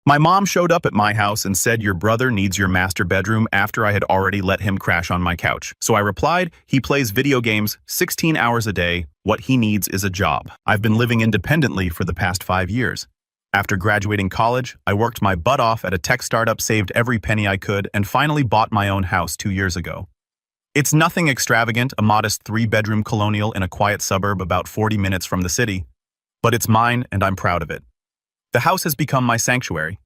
My mom showed up at my house and said your brother needs your master bedroom after I had already let him crash on my couch. So I replied, he plays video games 16 hours a day. What he needs is a job. I've been living independently for the past 5 years. After graduating college, I worked my butt off at a tech startup, saved every penny I could, and finally bought my own house 2 years ago. It's nothing extravagant, a modest 3-bedroom colonial in a quiet suburb about 40 minutes from the city. But it's mine and I'm proud of it. The house has become my sanctuary.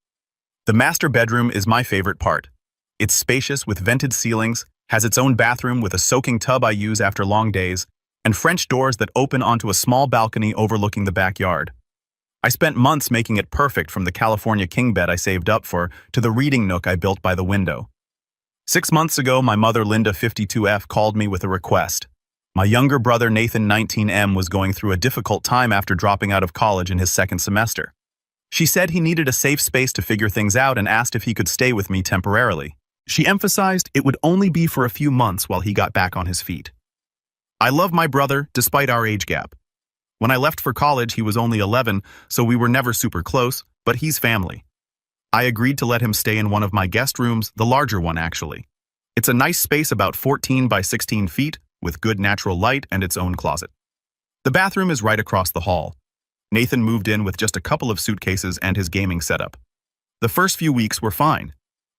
The master bedroom is my favorite part. It's spacious with vented ceilings, has its own bathroom with a soaking tub I use after long days, and French doors that open onto a small balcony overlooking the backyard. I spent months making it perfect, from the California king bed I saved up for to the reading nook I built by the window. 6 months ago, my mother, Linda 52F, called me with a request. My younger brother, Nathan 19M, was going through a difficult time after dropping out of college in his second semester. She said he needed a safe space to figure things out and asked if he could stay with me temporarily. She emphasized it would only be for a few months while he got back on his feet. I love my brother, despite our age gap. When I left for college, he was only 11, so we were never super close, but he's family. I agreed to let him stay in one of my guest rooms, the larger one actually. It's a nice space about 14 by 16 feet, with good natural light and its own closet. The bathroom is right across the hall. Nathan moved in with just a couple of suitcases and his gaming setup. The first few weeks were fine.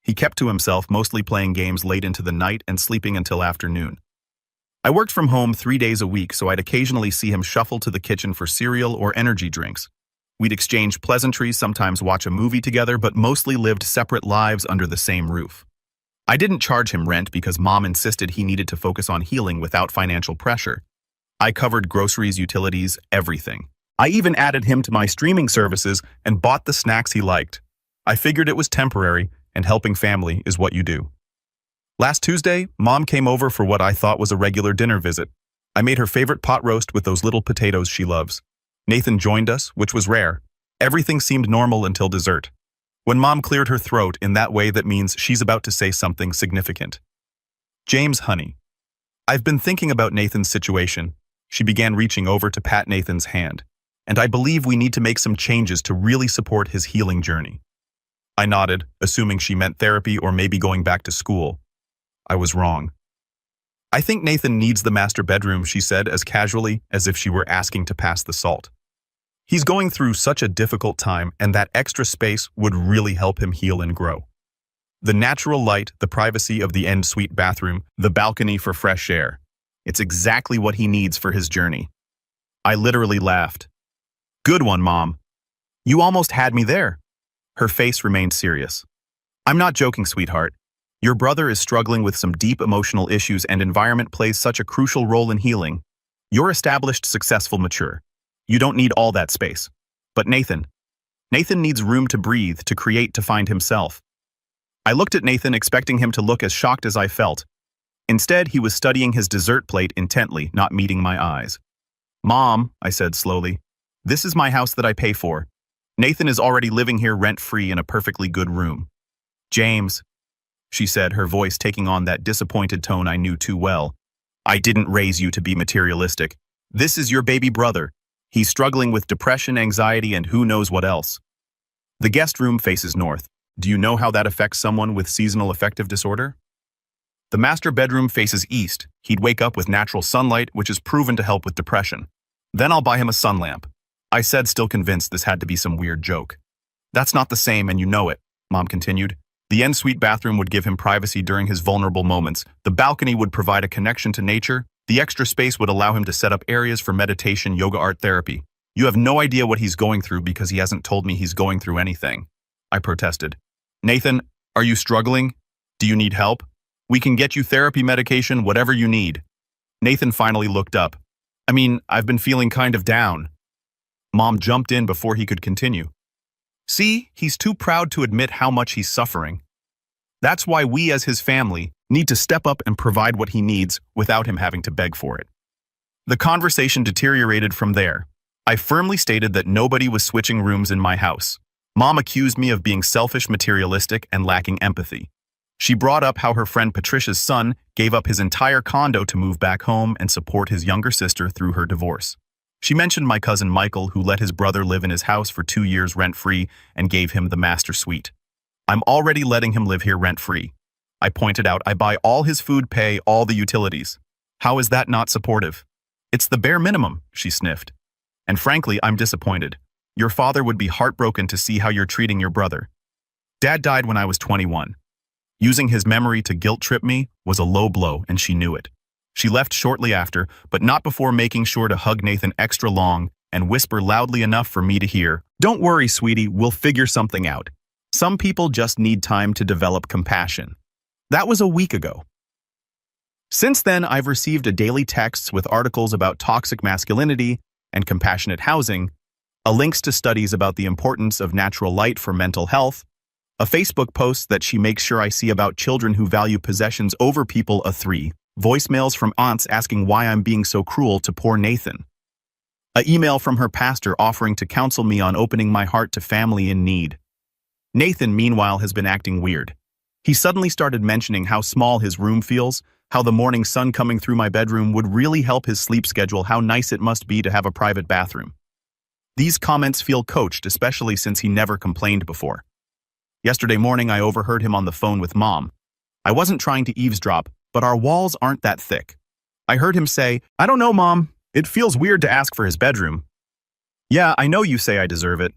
He kept to himself, mostly playing games late into the night and sleeping until afternoon. I worked from home 3 days a week, so I'd occasionally see him shuffle to the kitchen for cereal or energy drinks. We'd exchange pleasantries, sometimes watch a movie together, but mostly lived separate lives under the same roof. I didn't charge him rent because Mom insisted he needed to focus on healing without financial pressure. I covered groceries, utilities, everything. I even added him to my streaming services and bought the snacks he liked. I figured it was temporary, and helping family is what you do. Last Tuesday, Mom came over for what I thought was a regular dinner visit. I made her favorite pot roast with those little potatoes she loves. Nathan joined us, which was rare. Everything seemed normal until dessert. When Mom cleared her throat in that way that means she's about to say something significant. James, honey. I've been thinking about Nathan's situation. She began, reaching over to pat Nathan's hand. And I believe we need to make some changes to really support his healing journey. I nodded, assuming she meant therapy or maybe going back to school. I was wrong. I think Nathan needs the master bedroom, she said as casually as if she were asking to pass the salt. He's going through such a difficult time, and that extra space would really help him heal and grow. The natural light, the privacy of the en-suite bathroom, the balcony for fresh air. It's exactly what he needs for his journey. I literally laughed. Good one, Mom. You almost had me there. Her face remained serious. I'm not joking, sweetheart. Your brother is struggling with some deep emotional issues, and environment plays such a crucial role in healing. You're established, successful, mature. You don't need all that space. But Nathan needs room to breathe, to create, to find himself. I looked at Nathan, expecting him to look as shocked as I felt. Instead, he was studying his dessert plate intently, not meeting my eyes. Mom, I said slowly, this is my house that I pay for. Nathan is already living here rent-free in a perfectly good room. James, she said, her voice taking on that disappointed tone I knew too well. I didn't raise you to be materialistic. This is your baby brother. He's struggling with depression, anxiety, and who knows what else. The guest room faces north. Do you know how that affects someone with seasonal affective disorder? The master bedroom faces east. He'd wake up with natural sunlight, which is proven to help with depression. Then I'll buy him a sun lamp. I said, still convinced this had to be some weird joke. That's not the same, and you know it, Mom continued. The en-suite bathroom would give him privacy during his vulnerable moments. The balcony would provide a connection to nature. The extra space would allow him to set up areas for meditation, yoga, art therapy. You have no idea what he's going through because he hasn't told me he's going through anything. I protested. Nathan, are you struggling? Do you need help? We can get you therapy, medication, whatever you need. Nathan finally looked up. I've been feeling kind of down. Mom jumped in before he could continue. See, he's too proud to admit how much he's suffering. That's why we as his family need to step up and provide what he needs without him having to beg for it. The conversation deteriorated from there. I firmly stated that nobody was switching rooms in my house. Mom accused me of being selfish, materialistic, and lacking empathy. She brought up how her friend Patricia's son gave up his entire condo to move back home and support his younger sister through her divorce. She mentioned my cousin Michael, who let his brother live in his house for 2 years rent-free and gave him the master suite. I'm already letting him live here rent-free. I pointed out I buy all his food, pay all the utilities. How is that not supportive? It's the bare minimum, she sniffed. And frankly, I'm disappointed. Your father would be heartbroken to see how you're treating your brother. Dad died when I was 21. Using his memory to guilt-trip me was a low blow, and she knew it. She left shortly after, but not before making sure to hug Nathan extra long and whisper loudly enough for me to hear, "Don't worry, sweetie, we'll figure something out. Some people just need time to develop compassion." That was a week ago. Since then, I've received a daily texts with articles about toxic masculinity and compassionate housing, links to studies about the importance of natural light for mental health, a Facebook post that she makes sure I see about children who value possessions over people, 3 voicemails from aunts asking why I'm being so cruel to poor Nathan, an email from her pastor offering to counsel me on opening my heart to family in need. Nathan, meanwhile, has been acting weird. He suddenly started mentioning how small his room feels, how the morning sun coming through my bedroom would really help his sleep schedule, how nice it must be to have a private bathroom. These comments feel coached, especially since he never complained before. Yesterday morning, I overheard him on the phone with Mom. I wasn't trying to eavesdrop, but our walls aren't that thick. I heard him say, "I don't know, Mom. It feels weird to ask for his bedroom." "Yeah, I know you say I deserve it."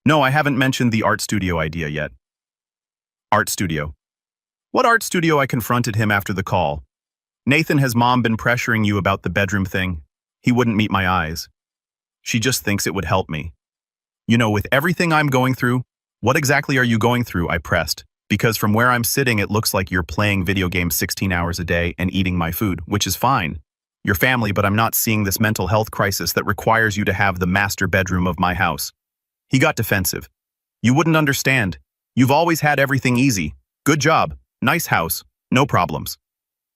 "No, I haven't mentioned the art studio idea yet." "Art studio? What art studio?" I confronted him after the call. "Nathan, has Mom been pressuring you about the bedroom thing?" He wouldn't meet my eyes. "She just thinks it would help me." "You know, with everything I'm going through." "What exactly are you going through?" I pressed. "Because from where I'm sitting, it looks like you're playing video games 16 hours a day and eating my food, which is fine. Your family, but I'm not seeing this mental health crisis that requires you to have the master bedroom of my house." He got defensive. "You wouldn't understand. You've always had everything easy. Good job. Nice house. No problems.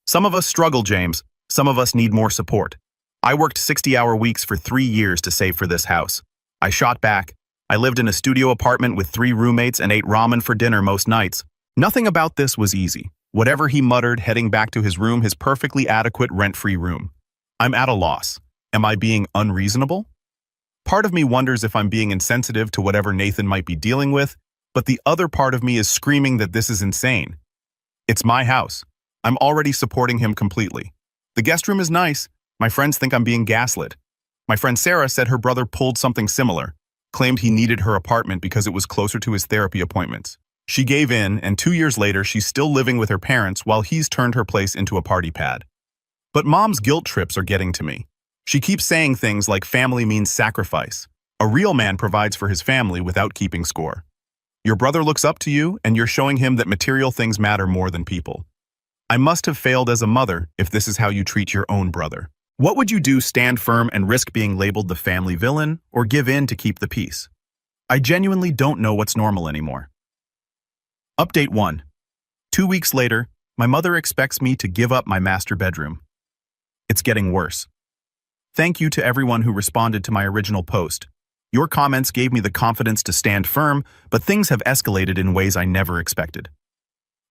Some of us struggle, James. Some of us need more support. I worked 60-hour weeks for 3 years to save for this house. I shot back. I lived in a studio apartment with 3 roommates and ate ramen for dinner most nights. Nothing about this was easy." Whatever he muttered, heading back to his room, his perfectly adequate rent-free room. I'm at a loss. Am I being unreasonable? Part of me wonders if I'm being insensitive to whatever Nathan might be dealing with, but the other part of me is screaming that this is insane. It's my house. I'm already supporting him completely. The guest room is nice. My friends think I'm being gaslit. My friend Sarah said her brother pulled something similar, claimed he needed her apartment because it was closer to his therapy appointments. She gave in, and 2 years later, she's still living with her parents while he's turned her place into a party pad. But Mom's guilt trips are getting to me. She keeps saying things like family means sacrifice. A real man provides for his family without keeping score. Your brother looks up to you, and you're showing him that material things matter more than people. I must have failed as a mother if this is how you treat your own brother. What would you do? Stand firm and risk being labeled the family villain, or give in to keep the peace? I genuinely don't know what's normal anymore. Update 1. 2 weeks later, my mother expects me to give up my master bedroom. It's getting worse. Thank you to everyone who responded to my original post. Your comments gave me the confidence to stand firm, but things have escalated in ways I never expected.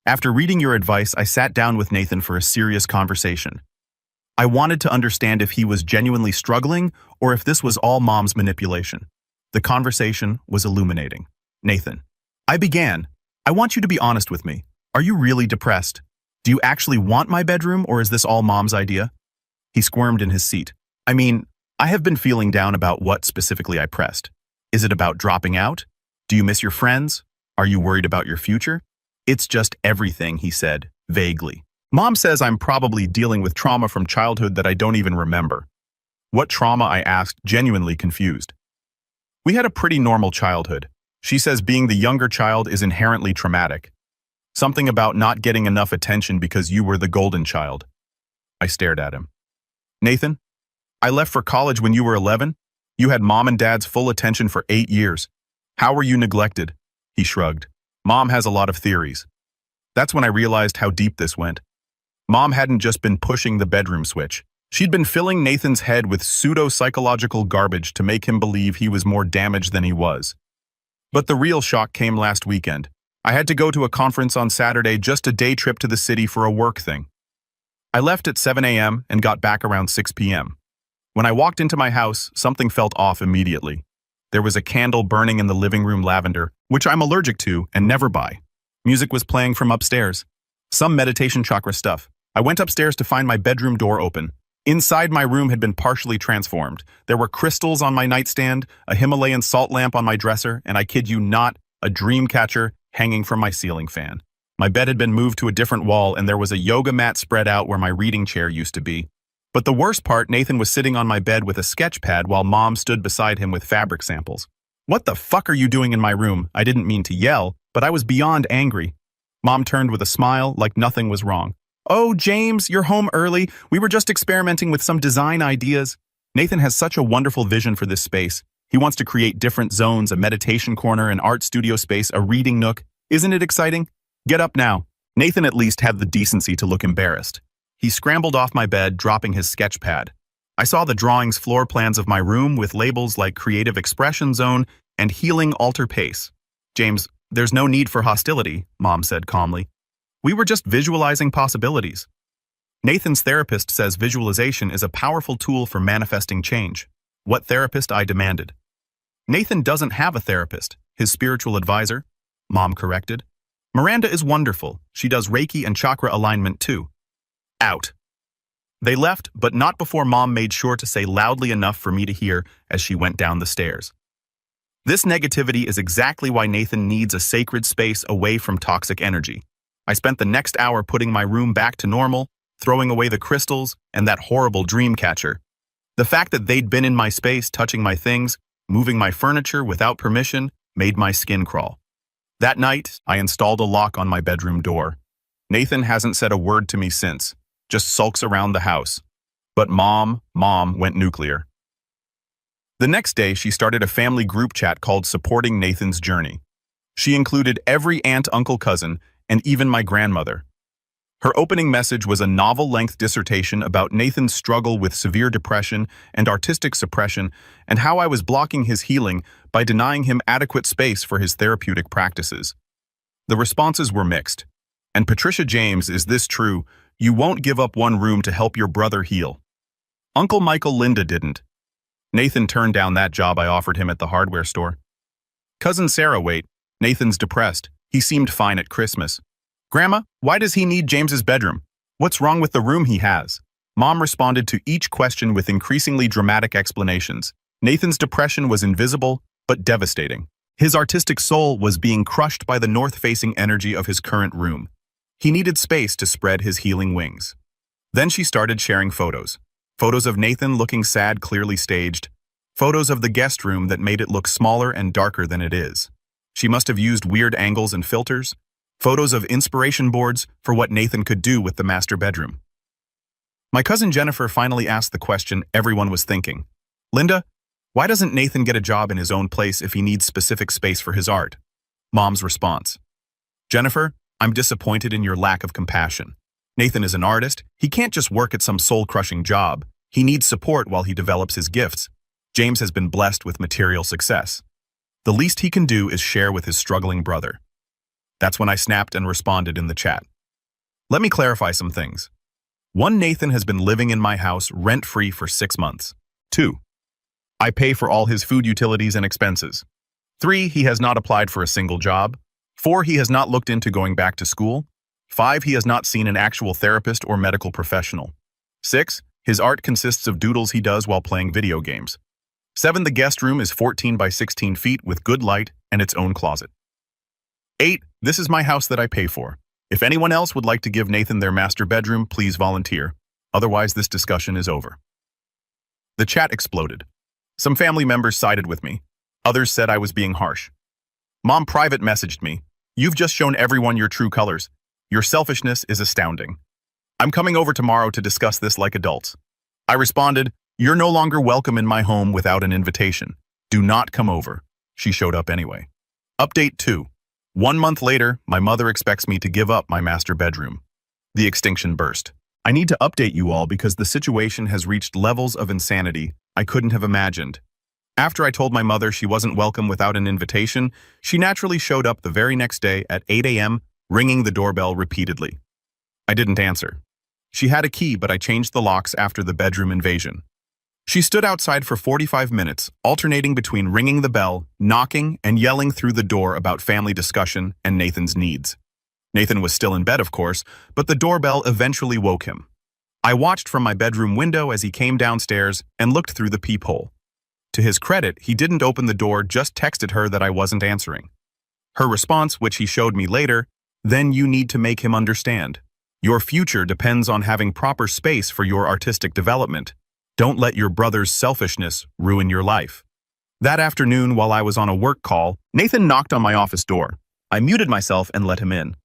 After reading your advice, I sat down with Nathan for a serious conversation. I wanted to understand if he was genuinely struggling or if this was all Mom's manipulation. The conversation was illuminating. "Nathan," I began, "I want you to be honest with me. Are you really depressed? Do you actually want my bedroom, or is this all Mom's idea?" He squirmed in his seat. "I mean, I have been feeling down." "About what specifically?" I pressed. "Is it about dropping out? Do you miss your friends? Are you worried about your future?" "It's just everything," he said, vaguely. "Mom says I'm probably dealing with trauma from childhood that I don't even remember." "What trauma?" I asked, genuinely confused. "We had a pretty normal childhood. She says being the younger child is inherently traumatic. Something about not getting enough attention because you were the golden child." I stared at him. "Nathan, I left for college when you were 11. You had Mom and Dad's full attention for 8 years. How were you neglected?" He shrugged. "Mom has a lot of theories." That's when I realized how deep this went. Mom hadn't just been pushing the bedroom switch. She'd been filling Nathan's head with pseudo-psychological garbage to make him believe he was more damaged than he was. But the real shock came last weekend. I had to go to a conference on Saturday, just a day trip to the city for a work thing. I left at 7 a.m. and got back around 6 p.m. When I walked into my house, something felt off immediately. There was a candle burning in the living room lavender, which I'm allergic to and never buy. Music was playing from upstairs. Some meditation chakra stuff. I went upstairs to find my bedroom door open. Inside my room had been partially transformed. There were crystals on my nightstand, a Himalayan salt lamp on my dresser, and I kid you not, a dream catcher hanging from my ceiling fan. My bed had been moved to a different wall, and there was a yoga mat spread out where my reading chair used to be. But the worst part, Nathan was sitting on my bed with a sketch pad while Mom stood beside him with fabric samples. "What the fuck are you doing in my room?" I didn't mean to yell, but I was beyond angry. Mom turned with a smile, like nothing was wrong. "Oh, James, you're home early. We were just experimenting with some design ideas." Nathan has such a wonderful vision for this space. He wants to create different zones, a meditation corner, an art studio space, a reading nook. Isn't it exciting? Get up now. Nathan at least had the decency to look embarrassed. He scrambled off my bed, dropping his sketch pad. I saw the drawings floor plans of my room with labels like Creative Expression Zone and Healing Alter Pace. "James, there's no need for hostility," Mom said calmly. "We were just visualizing possibilities." Nathan's therapist says visualization is a powerful tool for manifesting change. What therapist? I demanded. "Nathan doesn't have a therapist. His spiritual advisor," Mom corrected. "Miranda is wonderful. She does Reiki and chakra alignment too." Out. They left, but not before Mom made sure to say loudly enough for me to hear as she went down the stairs. "This negativity is exactly why Nathan needs a sacred space away from toxic energy." I spent the next hour putting my room back to normal, throwing away the crystals and that horrible dream catcher. The fact that they'd been in my space, touching my things, moving my furniture without permission, made my skin crawl. That night, I installed a lock on my bedroom door. Nathan hasn't said a word to me since, just sulks around the house. But Mom went nuclear. The next day, she started a family group chat called Supporting Nathan's Journey. She included every aunt, uncle, cousin, and even my grandmother. Her opening message was a novel-length dissertation about Nathan's struggle with severe depression and artistic suppression and how I was blocking his healing by denying him adequate space for his therapeutic practices. The responses were mixed. "And Patricia James, is this true? You won't give up one room to help your brother heal." Uncle Michael, Linda didn't. Nathan turned down that job I offered him at the hardware store. Cousin Sarah, wait, Nathan's depressed. He seemed fine at Christmas. Grandma, why does he need James's bedroom? What's wrong with the room he has? Mom responded to each question with increasingly dramatic explanations. Nathan's depression was invisible, but devastating. His artistic soul was being crushed by the north-facing energy of his current room. He needed space to spread his healing wings. Then she started sharing photos. Photos of Nathan looking sad, clearly staged. Photos of the guest room that made it look smaller and darker than it is. She must have used weird angles and filters. Photos of inspiration boards for what Nathan could do with the master bedroom. My cousin Jennifer finally asked the question everyone was thinking. Linda, why doesn't Nathan get a job in his own place if he needs specific space for his art? Mom's response. Jennifer, I'm disappointed in your lack of compassion. Nathan is an artist. He can't just work at some soul-crushing job. He needs support while he develops his gifts. James has been blessed with material success. The least he can do is share with his struggling brother. That's when I snapped and responded in the chat. Let me clarify some things. 1. Nathan has been living in my house rent-free for 6 months. 2. I pay for all his food utilities and expenses. 3. He has not applied for a single job. 4. He has not looked into going back to school. 5. He has not seen an actual therapist or medical professional. 6. His art consists of doodles he does while playing video games. 7. The guest room is 14 by 16 feet with good light and its own closet. 8. This is my house that I pay for. If anyone else would like to give Nathan their master bedroom, please volunteer. Otherwise, this discussion is over. The chat exploded. Some family members sided with me. Others said I was being harsh. Mom private messaged me. You've just shown everyone your true colors. Your selfishness is astounding. I'm coming over tomorrow to discuss this like adults. I responded, you're no longer welcome in my home without an invitation. Do not come over. She showed up anyway. Update 2. 1 month later, my mother expects me to give up my master bedroom. The extinction burst. I need to update you all because the situation has reached levels of insanity I couldn't have imagined. After I told my mother she wasn't welcome without an invitation, she naturally showed up the very next day at 8 a.m., ringing the doorbell repeatedly. I didn't answer. She had a key, but I changed the locks after the bedroom invasion. She stood outside for 45 minutes, alternating between ringing the bell, knocking, and yelling through the door about family discussion and Nathan's needs. Nathan was still in bed, of course, but the doorbell eventually woke him. I watched from my bedroom window as he came downstairs and looked through the peephole. To his credit, he didn't open the door, just texted her that I wasn't answering. Her response, which he showed me later, "Then you need to make him understand. Your future depends on having proper space for your artistic development. Don't let your brother's selfishness ruin your life." That afternoon, while I was on a work call, Nathan knocked on my office door. I muted myself and let him in.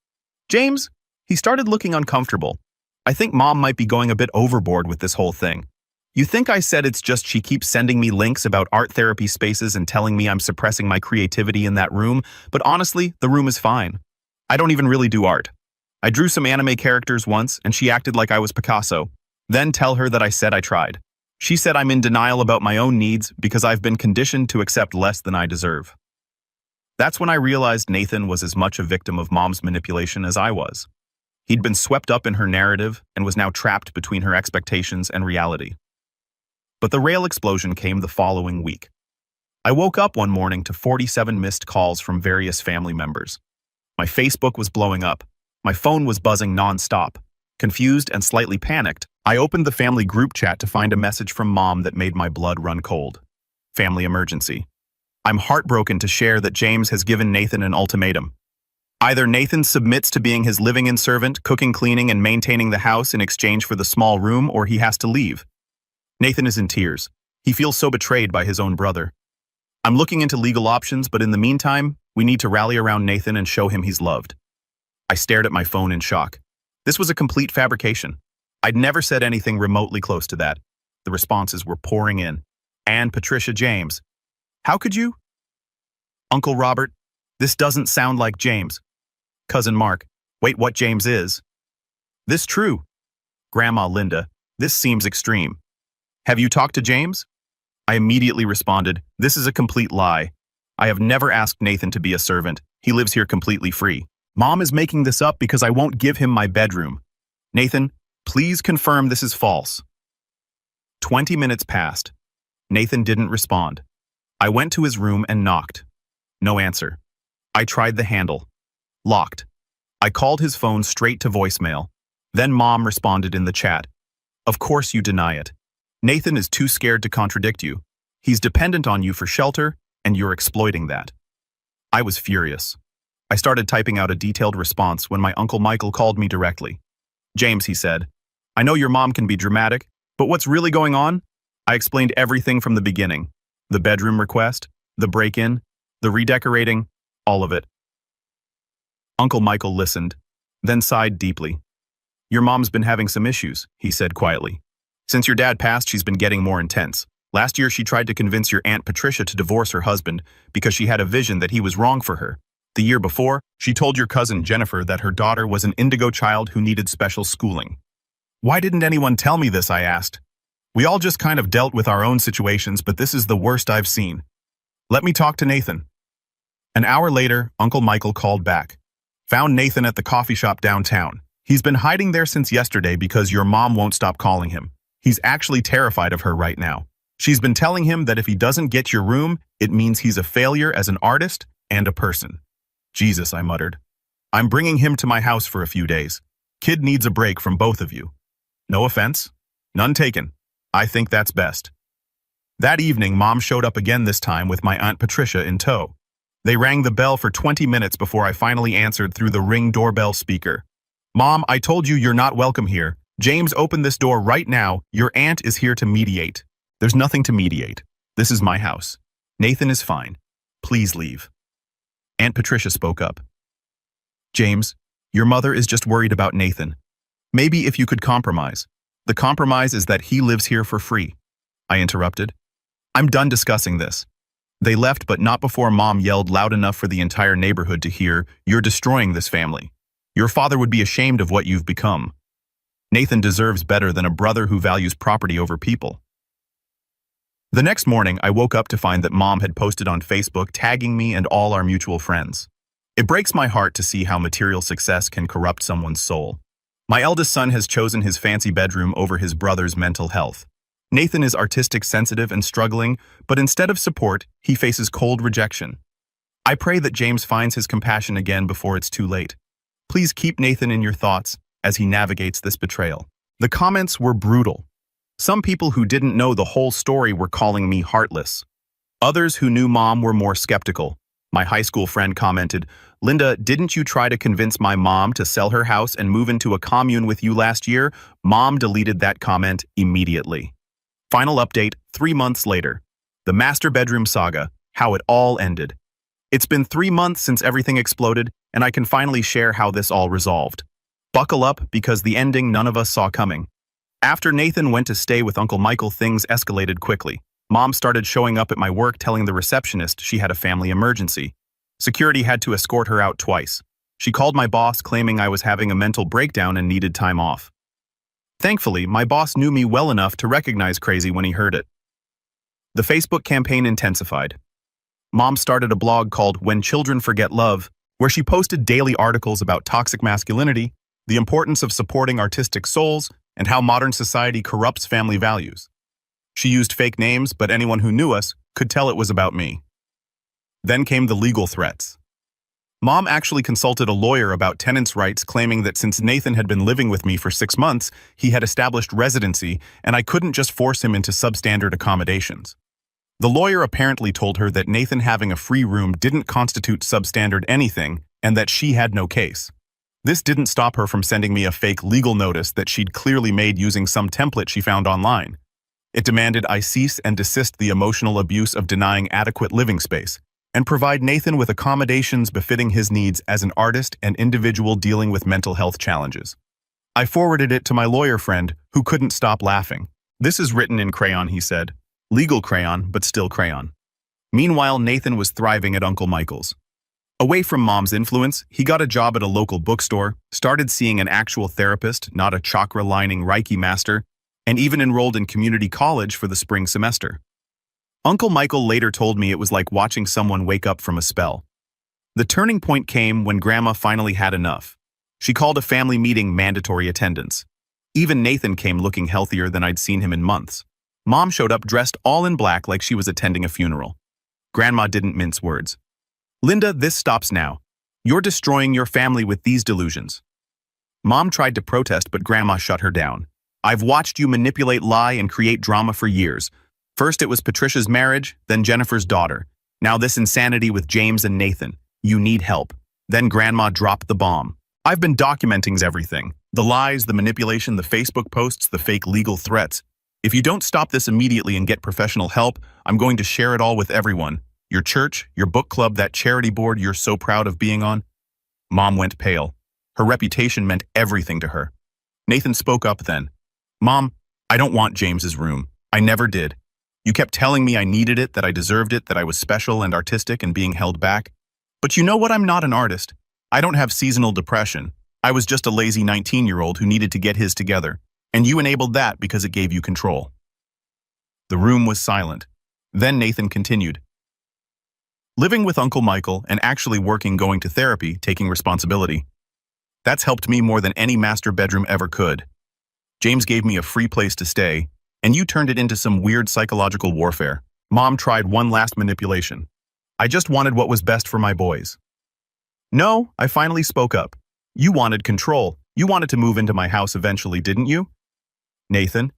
"James?" He started looking uncomfortable. "I think Mom might be going a bit overboard with this whole thing. You think I said it's just she keeps sending me links about art therapy spaces and telling me I'm suppressing my creativity in that room, but honestly, the room is fine. I don't even really do art. I drew some anime characters once, and she acted like I was Picasso. Then tell her that I said I tried. She said I'm in denial about my own needs because I've been conditioned to accept less than I deserve." That's when I realized Nathan was as much a victim of Mom's manipulation as I was. He'd been swept up in her narrative and was now trapped between her expectations and reality. But the real explosion came the following week. I woke up one morning to 47 missed calls from various family members. My Facebook was blowing up. My phone was buzzing non-stop. Confused and slightly panicked, I opened the family group chat to find a message from Mom that made my blood run cold. Family emergency. I'm heartbroken to share that James has given Nathan an ultimatum. Either Nathan submits to being his living-in servant, cooking, cleaning, and maintaining the house in exchange for the small room, or he has to leave. Nathan is in tears. He feels so betrayed by his own brother. I'm looking into legal options, but in the meantime, we need to rally around Nathan and show him he's loved. I stared at my phone in shock. This was a complete fabrication. I'd never said anything remotely close to that. The responses were pouring in. "And Patricia James. How could you? Uncle Robert, this doesn't sound like James. Cousin Mark, wait, what James is? This true? Grandma Linda, this seems extreme. Have you talked to James?" I immediately responded, "This is a complete lie. I have never asked Nathan to be a servant. He lives here completely free. Mom is making this up because I won't give him my bedroom. Nathan, please confirm this is false." 20 minutes passed. Nathan didn't respond. I went to his room and knocked. No answer. I tried the handle. Locked. I called his phone straight to voicemail. Then Mom responded in the chat. "Of course you deny it. Nathan is too scared to contradict you. He's dependent on you for shelter, and you're exploiting that." I was furious. I started typing out a detailed response when my Uncle Michael called me directly. "James," he said, "I know your mom can be dramatic, but what's really going on?" I explained everything from the beginning. The bedroom request, the break-in, the redecorating, all of it. Uncle Michael listened, then sighed deeply. "Your mom's been having some issues," he said quietly. "Since your dad passed, she's been getting more intense. Last year, she tried to convince your Aunt Patricia to divorce her husband because she had a vision that he was wrong for her. The year before, she told your cousin Jennifer that her daughter was an indigo child who needed special schooling." "Why didn't anyone tell me this?" I asked. "We all just kind of dealt with our own situations, but this is the worst I've seen. Let me talk to Nathan." An hour later, Uncle Michael called back. "Found Nathan at the coffee shop downtown. He's been hiding there since yesterday because your mom won't stop calling him. He's actually terrified of her right now. She's been telling him that if he doesn't get your room, it means he's a failure as an artist and a person." "Jesus," I muttered. "I'm bringing him to my house for a few days. Kid needs a break from both of you. No offense. None taken. I think that's best." That evening, Mom showed up again, this time with my Aunt Patricia in tow. They rang the bell for 20 minutes before I finally answered through the Ring doorbell speaker. "Mom, I told you you're not welcome here. James, open this door right now. Your aunt is here to mediate." "There's nothing to mediate. This is my house. Nathan is fine. Please leave." Aunt Patricia spoke up. "James, your mother is just worried about Nathan. Maybe if you could compromise. The compromise is that he lives here for free." I interrupted. "I'm done discussing this." They left, but not before Mom yelled loud enough for the entire neighborhood to hear, "You're destroying this family. Your father would be ashamed of what you've become. Nathan deserves better than a brother who values property over people." The next morning, I woke up to find that Mom had posted on Facebook tagging me and all our mutual friends. It breaks my heart to see how material success can corrupt someone's soul. My eldest son has chosen his fancy bedroom over his brother's mental health. Nathan is artistic sensitive and struggling, but instead of support, he faces cold rejection. I pray that James finds his compassion again before it's too late. Please keep Nathan in your thoughts as he navigates this betrayal. The comments were brutal. Some people who didn't know the whole story were calling me heartless. Others who knew Mom were more skeptical. My high school friend commented, "Linda, didn't you try to convince my mom to sell her house and move into a commune with you last year?" Mom deleted that comment immediately. Final update, 3 months later. The master bedroom saga, how it all ended. It's been 3 months since everything exploded, and I can finally share how this all resolved. Buckle up, because the ending none of us saw coming. After Nathan went to stay with Uncle Michael, things escalated quickly. Mom started showing up at my work telling the receptionist she had a family emergency. Security had to escort her out twice. She called my boss claiming I was having a mental breakdown and needed time off. Thankfully, my boss knew me well enough to recognize crazy when he heard it. The Facebook campaign intensified. Mom started a blog called When Children Forget Love, where she posted daily articles about toxic masculinity, the importance of supporting artistic souls, and how modern society corrupts family values. She used fake names, but anyone who knew us could tell it was about me. Then came the legal threats. Mom actually consulted a lawyer about tenants' rights, claiming that since Nathan had been living with me for 6 months, he had established residency, and I couldn't just force him into substandard accommodations. The lawyer apparently told her that Nathan having a free room didn't constitute substandard anything, and that she had no case. This didn't stop her from sending me a fake legal notice that she'd clearly made using some template she found online. It demanded I cease and desist the emotional abuse of denying adequate living space, and provide Nathan with accommodations befitting his needs as an artist and individual dealing with mental health challenges. I forwarded it to my lawyer friend, who couldn't stop laughing. "This is written in crayon," he said. Legal crayon, but still crayon. Meanwhile, Nathan was thriving at Uncle Michael's. Away from Mom's influence, he got a job at a local bookstore, started seeing an actual therapist, not a chakra-lining Reiki master, and even enrolled in community college for the spring semester. Uncle Michael later told me it was like watching someone wake up from a spell. The turning point came when Grandma finally had enough. She called a family meeting mandatory attendance. Even Nathan came looking healthier than I'd seen him in months. Mom showed up dressed all in black like she was attending a funeral. Grandma didn't mince words. "Linda, this stops now. You're destroying your family with these delusions." Mom tried to protest, but Grandma shut her down. "I've watched you manipulate, lie, and create drama for years. First it was Patricia's marriage, then Jennifer's daughter. Now this insanity with James and Nathan. You need help." Then Grandma dropped the bomb. "I've been documenting everything. The lies, the manipulation, the Facebook posts, the fake legal threats. If you don't stop this immediately and get professional help, I'm going to share it all with everyone. Your church, your book club, that charity board you're so proud of being on." Mom went pale. Her reputation meant everything to her. Nathan spoke up then. "Mom, I don't want James's room. I never did. You kept telling me I needed it, that I deserved it, that I was special and artistic and being held back. But you know what? I'm not an artist. I don't have seasonal depression. I was just a lazy 19-year-old who needed to get his together. And you enabled that because it gave you control." The room was silent. Then Nathan continued. "Living with Uncle Michael and actually working, going to therapy, taking responsibility. That's helped me more than any master bedroom ever could. James gave me a free place to stay, and you turned it into some weird psychological warfare. Mom tried one last manipulation. I just wanted what was best for my boys." "No," I finally spoke up. "You wanted control. You wanted to move into my house eventually, didn't you?" "Nathan,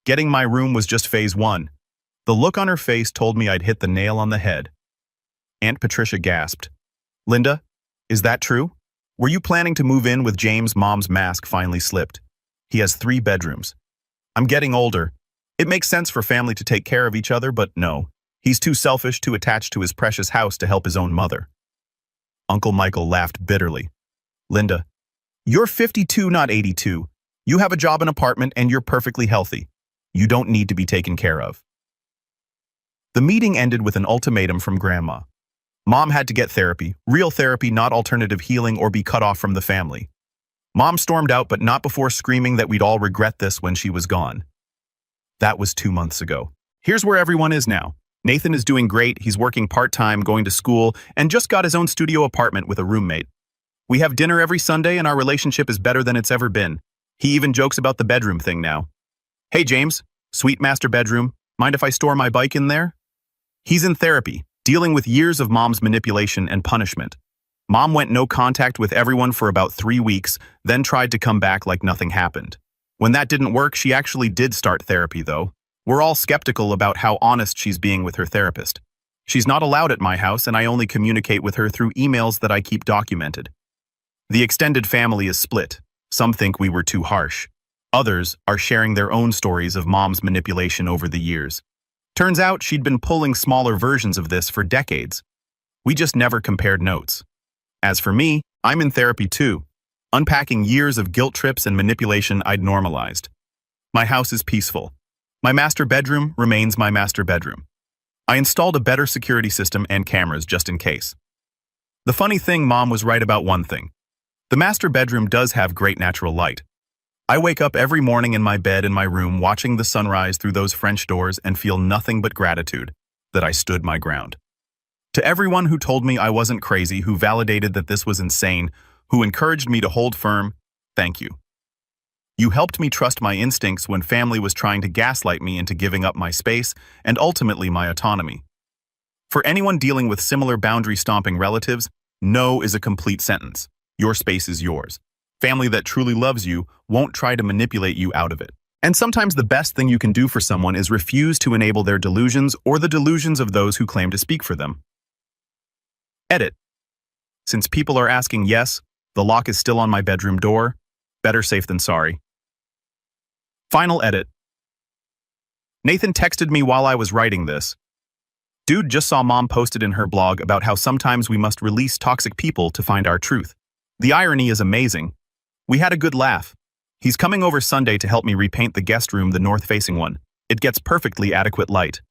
getting my room was just phase 1. The look on her face told me I'd hit the nail on the head. Aunt Patricia gasped. "Linda, is that true? Were you planning to move in with James?" Mom's mask finally slipped. "He has 3 bedrooms. I'm getting older. It makes sense for family to take care of each other, but no. He's too selfish, too attached to his precious house to help his own mother." Uncle Michael laughed bitterly. "Linda, you're 52, not 82. You have a job and apartment, and you're perfectly healthy. You don't need to be taken care of." The meeting ended with an ultimatum from Grandma. Mom had to get therapy, real therapy, not alternative healing, or be cut off from the family. Mom stormed out, but not before screaming that we'd all regret this when she was gone. That was 2 months ago. Here's where everyone is now. Nathan is doing great. He's working part-time, going to school, and just got his own studio apartment with a roommate. We have dinner every Sunday, and our relationship is better than it's ever been. He even jokes about the bedroom thing now. "Hey, James, Sweet master bedroom, mind if I store my bike in there? He's in therapy, dealing with years of mom's manipulation and punishment. Mom went no contact with everyone for about 3 weeks, then tried to come back like nothing happened. When that didn't work, she actually did start therapy, though. We're all skeptical about how honest she's being with her therapist. She's not allowed at my house, and I only communicate with her through emails that I keep documented. The extended family is split. Some think we were too harsh. Others are sharing their own stories of mom's manipulation over the years. Turns out she'd been pulling smaller versions of this for decades. We just never compared notes. As for me, I'm in therapy too, unpacking years of guilt trips and manipulation I'd normalized. My house is peaceful. My master bedroom remains my master bedroom. I installed a better security system and cameras just in case. The funny thing, Mom was right about one thing. The master bedroom does have great natural light. I wake up every morning in my bed in my room watching the sunrise through those French doors and feel nothing but gratitude that I stood my ground. To everyone who told me I wasn't crazy, who validated that this was insane, who encouraged me to hold firm, thank you. You helped me trust my instincts when family was trying to gaslight me into giving up my space and ultimately my autonomy. For anyone dealing with similar boundary-stomping relatives, no is a complete sentence. Your space is yours. Family that truly loves you won't try to manipulate you out of it. And sometimes the best thing you can do for someone is refuse to enable their delusions or the delusions of those who claim to speak for them. Edit. Since people are asking, yes, the lock is still on my bedroom door. Better safe than sorry. Final edit. Nathan texted me while I was writing this. Dude just saw Mom posted in her blog about how sometimes we must release toxic people to find our truth. The irony is amazing. We had a good laugh. He's coming over Sunday to help me repaint the guest room, the north-facing one. It gets perfectly adequate light.